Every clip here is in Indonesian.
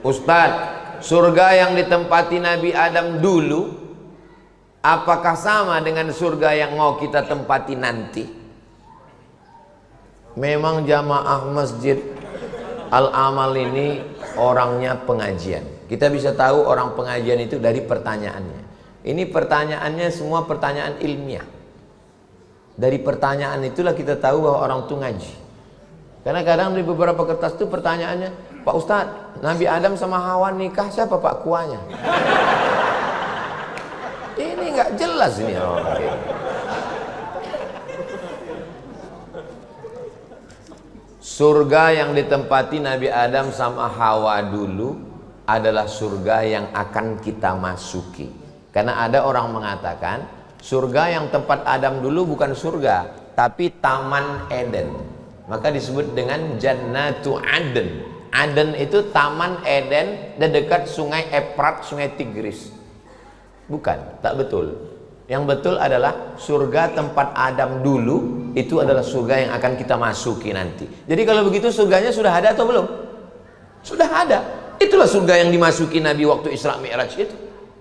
Ustadz, surga yang ditempati Nabi Adam dulu apakah sama dengan surga yang mau kita tempati nanti? Memang jamaah Masjid Al-Amal ini orangnya pengajian. Kita bisa tahu orang pengajian itu dari pertanyaannya. Ini pertanyaannya semua pertanyaan ilmiah. Dari pertanyaan itulah kita tahu bahwa orang itu ngaji. Karena kadang di beberapa kertas itu pertanyaannya, Pak Ustadz, Nabi Adam sama Hawa nikah siapa Pak kuahnya? Ini nggak jelas ini orang. Surga yang ditempati Nabi Adam sama Hawa dulu adalah surga yang akan kita masuki. Karena ada orang mengatakan surga yang tempat Adam dulu bukan surga, tapi Taman Eden. Maka disebut dengan Jannatu Aden. Aden itu Taman Eden dan dekat sungai Efrat, sungai Tigris. Bukan, tak betul. Yang betul adalah surga tempat Adam dulu itu adalah surga yang akan kita masuki nanti. Jadi kalau begitu surganya sudah ada atau belum? Sudah ada. Itulah surga yang dimasuki Nabi waktu Isra Mi'raj itu.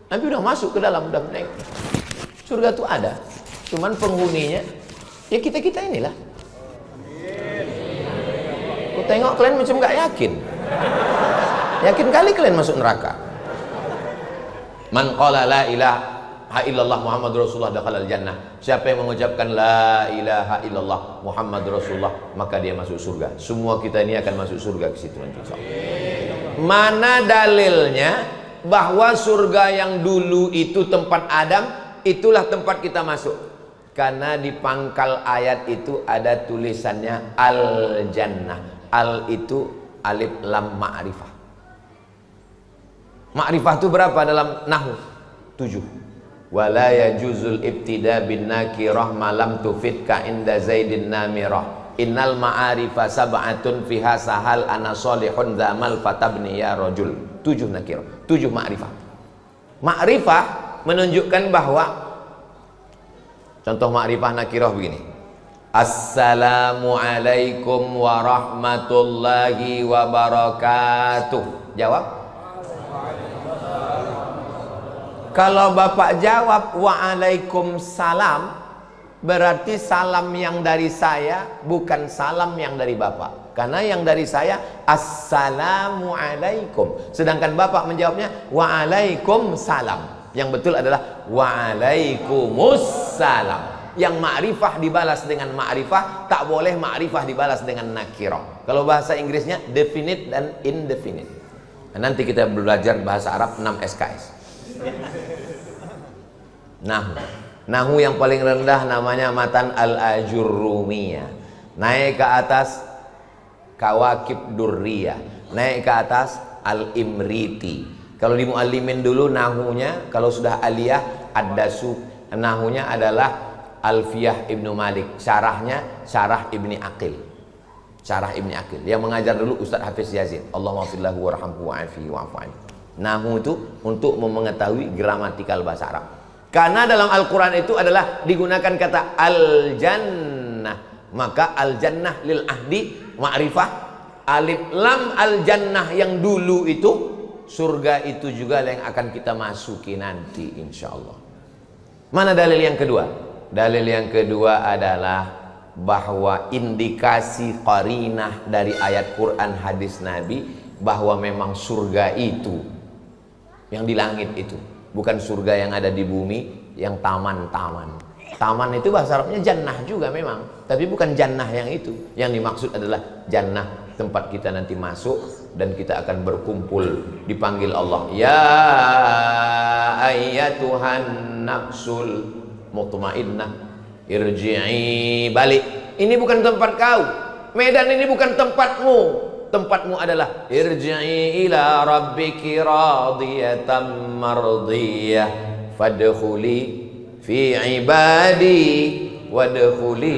Nabi udah masuk ke dalam, udah naik. Surga itu ada. Cuman penghuninya ya kita-kita inilah. Aku tengok kalian macam gak yakin. Yakin kali kalian masuk neraka. Man qala la ilaha illallah Muhammad Rasulullah dakhalal jannah. Siapa yang mengucapkan la ilaha illallah Muhammad Rasulullah, maka dia masuk surga. Semua kita ini akan masuk surga ke situ nanti insyaallah. Mana dalilnya bahwa surga yang dulu itu tempat Adam, itulah tempat kita masuk? Karena di pangkal ayat itu ada tulisannya al-jannah. Al itu alif lam ma'rifah. Ma'rifah itu berapa dalam nahwu? 7. Wala yajuzul ibtida bin nakirah malam tufidka inda zaidin namirah. Innal ma'arifa sab'atun fiha sahal ana solihun dhamal fatabni ya rajul. 7 nakirah, 7 ma'rifah. Ma'rifah menunjukkan bahwa, contoh ma'rifah nakirah begini. Assalamu alaikum warahmatullahi wabarakatuh. Jawab. Kalau bapak jawab waalaikumsalam, berarti salam yang dari saya bukan salam yang dari bapak. Karena yang dari saya assalamualaikum. Sedangkan bapak menjawabnya waalaikumsalam. Yang betul adalah waalaikumsalam. Yang ma'rifah dibalas dengan ma'rifah, tak boleh ma'rifah dibalas dengan nakirah. Kalau bahasa Inggrisnya definite dan indefinite. Nah, nanti kita belajar bahasa Arab 6 SKS. Nahu yang paling rendah namanya matan al-ajurrumiyah. Naik ke atas kawakib durriyah. Naik ke atas al-imriti. Kalau di muallimin dulu nahunya, kalau sudah aliyah ad-dasu, nahunya adalah Alfiyah Ibnu Malik. Syarahnya Syarah Ibni Aqil. Syarah Ibni Aqil. Yang mengajar dulu Ustaz Hafiz Yazid. Allahumma fillahu warhamhu wa'afihi wa'afu anhu. Nahu itu untuk mengetahui gramatikal bahasa Arab. Karena dalam Al-Quran itu adalah digunakan kata al-jannah. Maka al-jannah lil ahdi ma'rifah. Alif lam al-jannah yang dulu itu, surga itu juga yang akan kita masuki nanti insyaallah. Mana dalil yang kedua? Dalil yang kedua adalah bahwa indikasi qarinah dari ayat Quran hadis Nabi bahwa memang surga itu yang di langit itu bukan surga yang ada di bumi, yang taman-taman. Taman itu bahasa Arabnya jannah juga memang, tapi bukan jannah yang itu. Yang dimaksud adalah jannah tempat kita nanti masuk dan kita akan berkumpul dipanggil Allah. Ya ayyatuhan nafsul mutmainnah irji'i, balik. Ini bukan tempat kau. Medan ini bukan tempatmu. Tempatmu adalah irji'i ila rabbiki radiyatan mardiyah fadkhuli fi ibadi wadkhuli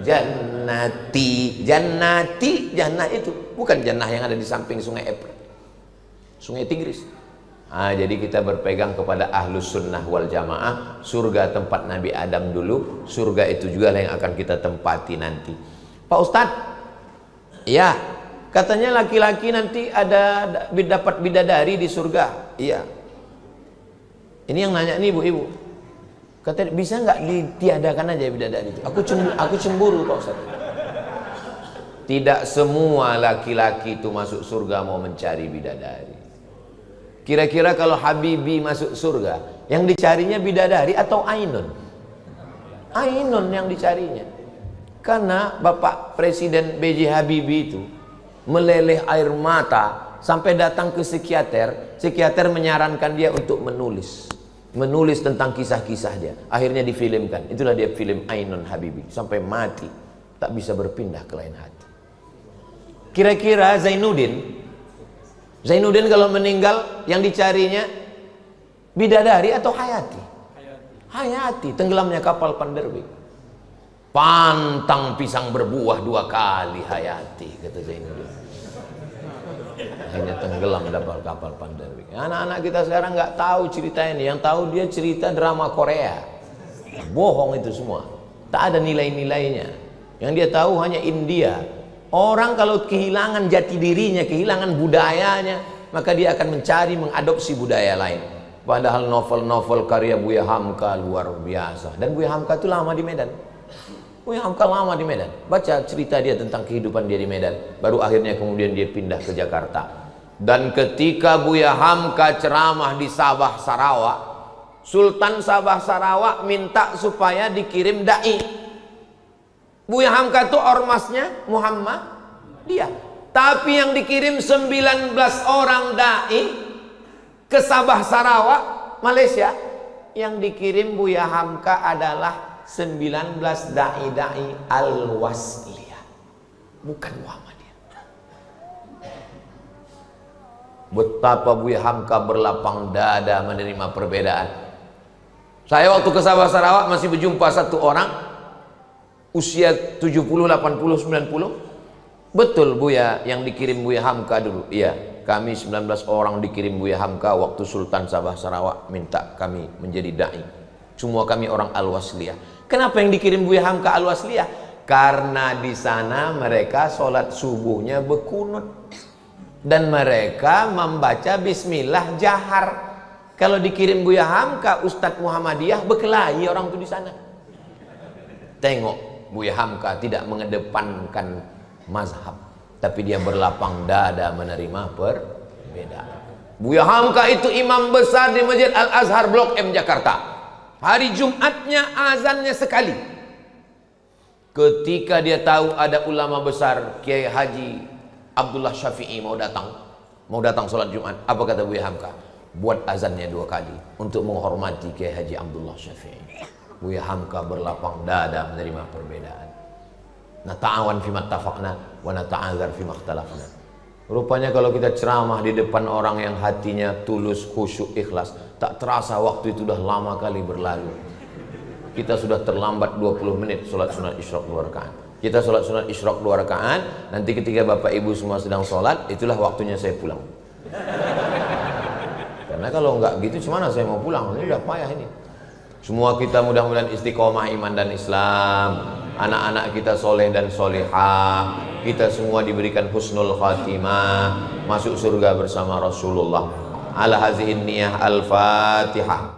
jannati. Jannati, jannah itu bukan jannah yang ada di samping sungai Efrat, sungai Tigris. Jadi kita berpegang kepada ahlus sunnah wal jamaah. Surga tempat Nabi Adam dulu, surga itu juga yang akan kita tempati nanti. Pak Ustadz, ya, Katanya laki-laki nanti dapat bidadari di surga. Iya. Ini yang nanya nih ibu-ibu. Kata bisa nggak ditiadakan aja bidadari itu? Aku cemburu Pak Ustaz. Tidak semua laki-laki itu masuk surga mau mencari bidadari. Kira-kira kalau Habibi masuk surga, yang dicarinya bidadari atau Ainun? Ainun yang dicarinya. Karena Bapak Presiden B.J. Habibie itu meleleh air mata sampai datang ke psikiater. Psikiater menyarankan dia untuk menulis tentang kisah-kisah dia. Akhirnya difilmkan. Itulah dia film Ainun Habibie. Sampai mati tak bisa berpindah ke lain hati. Kira-kira Zainuddin kalau meninggal yang dicarinya bidadari atau Hayati? Hayati. Tenggelamnya kapal Panderbik. Pantang pisang berbuah 2 kali Hayati, kata Zainuddin. Akhirnya tenggelam kapal Panderbik. Anak-anak kita sekarang nggak tahu cerita ini. Yang tahu dia cerita drama Korea. Bohong itu semua. Tak ada nilai-nilainya. Yang dia tahu hanya India. Orang kalau kehilangan jati dirinya, kehilangan budayanya, maka dia akan mencari mengadopsi budaya lain. Padahal novel-novel karya Buya Hamka luar biasa. Dan Buya Hamka itu lama di Medan. Buya Hamka lama di Medan. Baca cerita dia tentang kehidupan dia di Medan. Baru akhirnya kemudian dia pindah ke Jakarta. Dan ketika Buya Hamka ceramah di Sabah Sarawak, Sultan Sabah Sarawak minta supaya dikirim dai. Buya Hamka itu ormasnya Muhammadiyah. Tapi yang dikirim 19 orang dai ke Sabah Sarawak, Malaysia. Yang dikirim Buya Hamka adalah 19 dai-dai Al-Wasliyah, bukan Muhammadiyah. Betapa Buya Hamka berlapang dada menerima perbedaan. Saya waktu ke Sabah Sarawak masih berjumpa satu orang usia 70, 80, 90. Betul Buya yang dikirim Buya Hamka dulu. Iya, kami 19 orang dikirim Buya Hamka waktu Sultan Sabah Sarawak minta kami menjadi dai. Semua kami orang Al-Wasliyah. Kenapa yang dikirim Buya Hamka Al-Wasliyah? Karena di sana mereka sholat subuhnya berkunut dan mereka membaca bismillah jahar. Kalau dikirim Buya Hamka Ustadz Muhammadiyah berkelahi orang itu di sana. Tengok Buya Hamka tidak mengedepankan mazhab, tapi dia berlapang dada menerima perbedaan. Buya Hamka itu imam besar di Masjid Al-Azhar Blok M Jakarta. Hari Jumatnya azannya sekali. Ketika dia tahu ada ulama besar Kiai Haji Abdullah Syafi'i mau datang sholat Jumat, apa kata Buya Hamka? Buat azannya 2 kali untuk menghormati Kiai Haji Abdullah Syafi'i. Buya Hamka berlapang dada menerima perbedaan. Nata'awan fima tafaqna wa nata'adzar fima ikhtalafna. Rupanya kalau kita ceramah di depan orang yang hatinya tulus, khusyuk, ikhlas, tak terasa waktu itu sudah lama kali berlalu. Kita sudah terlambat 20 menit sholat sunat isyraq 2 rakaat. Kita sholat sunat isyraq 2 rakaat, nanti ketika Bapak Ibu semua sedang sholat, itulah waktunya saya pulang. Karena kalau enggak gitu, gimana saya mau pulang? Ini udah payah ini. Semua kita mudah-mudahan istiqomah iman dan Islam. Anak-anak kita soleh dan solehah. Kita semua diberikan husnul khatimah, masuk surga bersama Rasulullah. Ala hazihin niyah al-Fatihah.